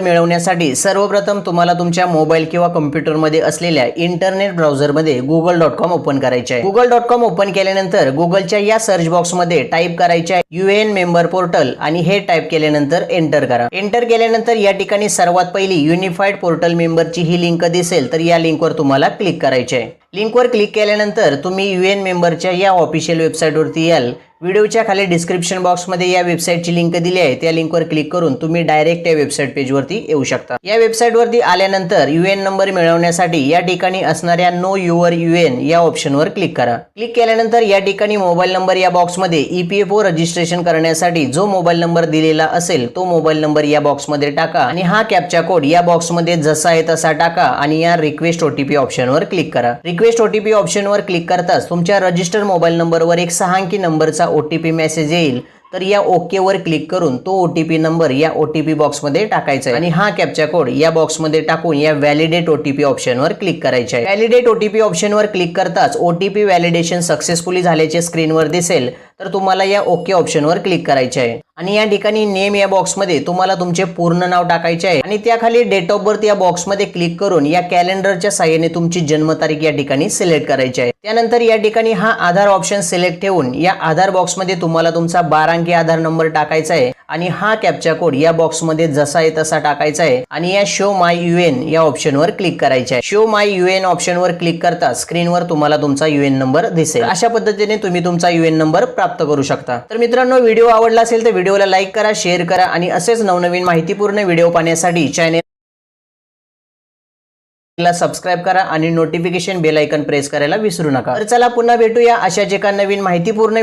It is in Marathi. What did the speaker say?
मिळवण्यासाठी सर्वप्रथम तुम्हाला तुमच्या मोबाईल किंवा कॉम्प्युटरमध्ये असलेल्या इंटरनेट ब्राउझरमध्ये google.com ओपन करायचे आहे। google.com ओपन केल्यानंतर गुगलच्या या सर्च बॉक्समध्ये टाइप करायचे आहे UN मेंबर पोर्टल आणि हे टाइप केल्यानंतर एंटर करा। एंटर केल्यानंतर या ठिकाणी सर्वात पहिली युनिफाईड पोर्टल मेंबरची ही लिंक दिसेल, तर या लिंकवर तुम्हाला क्लिक करायचे आहे। लिंकवर क्लिक केल्यानंतर तुम्ही UN मेंबरच्या या ऑफिशियल वेबसाईटवरती याल। व्हिडिओच्या खाली डिस्क्रिप्शन बॉक्समध्ये या वेबसाईटची लिंक दिली आहे, त्या लिंकवर क्लिक करून तुम्ही डायरेक्ट या वेबसाईट पेजवरती येऊ शकता। या वेबसाईटवरती आल्यानंतर UN नंबर मिळवण्यासाठी या ठिकाणी असणाऱ्या नो युअर UN या ऑप्शनवर क्लिक करा। क्लिक केल्यानंतर या ठिकाणी मोबाईल नंबर या बॉक्समध्ये EPFO रजिस्ट्रेशन करण्यासाठी जो मोबाईल नंबर दिलेला असेल तो मोबाईल नंबर या बॉक्समध्ये टाका आणि हा कॅप्चा कोड या बॉक्समध्ये जसा आहे तसा टाका आणि या रिक्वेस्ट OTP ऑप्शनवर क्लिक करा। रिक्वेस्ट OTP ऑप्शनवर क्लिक करताच तुमच्या रजिस्टर्ड मोबाईल नंबरवर एक 6 अंकी नंबरचा OTP मेसेज येईल, तर या ओके वर क्लिक करून तो OTP नंबर या OTP बॉक्समध्ये टाकायचा आहे आणि हा कॅप्चा कोड या बॉक्समध्ये टाकून या व्हॅलिडेट OTP ऑप्शनवर क्लिक करायचे आहे। व्हॅलिडेट OTP ऑप्शनवर क्लिक करताच OTP व्हॅलिडेशन सक्सेसफुली झाल्याचे स्क्रीनवर दिसेल, तर तुम्हाला या ओके ऑप्शनवर क्लिक करायचे आहे आणि या ठिकाणी नेम या बॉक्समध्ये तुम्हाला तुमचे पूर्ण नाव टाकायचे आहे आणि त्याखाली डेट ऑफ बर्थ या बॉक्समध्ये क्लिक करून या कॅलेंडरच्या साहाय्याने तुमची जन्मतारीख या ठिकाणी सिलेक्ट करायची आहे। त्यानंतर या ठिकाणी हा आधार ऑप्शन सिलेक्ट ठेवून या आधार बॉक्समध्ये तुम्हाला तुमचा 12 अंकी आधार नंबर टाकायचा आहे आणि हा कॅप्चा कोड या बॉक्समध्ये जसा आहे तसा टाकायचा आहे आणि या शो माय UN या ऑप्शनवर क्लिक करायचे आहे। शो माय UN ऑप्शनवर क्लिक करता स्क्रीनवर तुम्हाला तुमचा UN नंबर दिसेल। अशा पद्धतीने तुम्ही तुमचा UN नंबर प्राप्त करू शकता। तर मित्रांनो, व्हिडिओ आवडला असेल तर व्हिडिओला लाईक करा, शेअर करा आणि असेच नवनवीन माहितीपूर्ण व्हिडिओ पाहण्यासाठी चॅनेलला सबस्क्राइब करा आणि नोटिफिकेशन बेल आयकॉन प्रेस करायला विसरू नका। तर चला पुन्हा भेटूया अशाच एका नवीन माहितीपूर्ण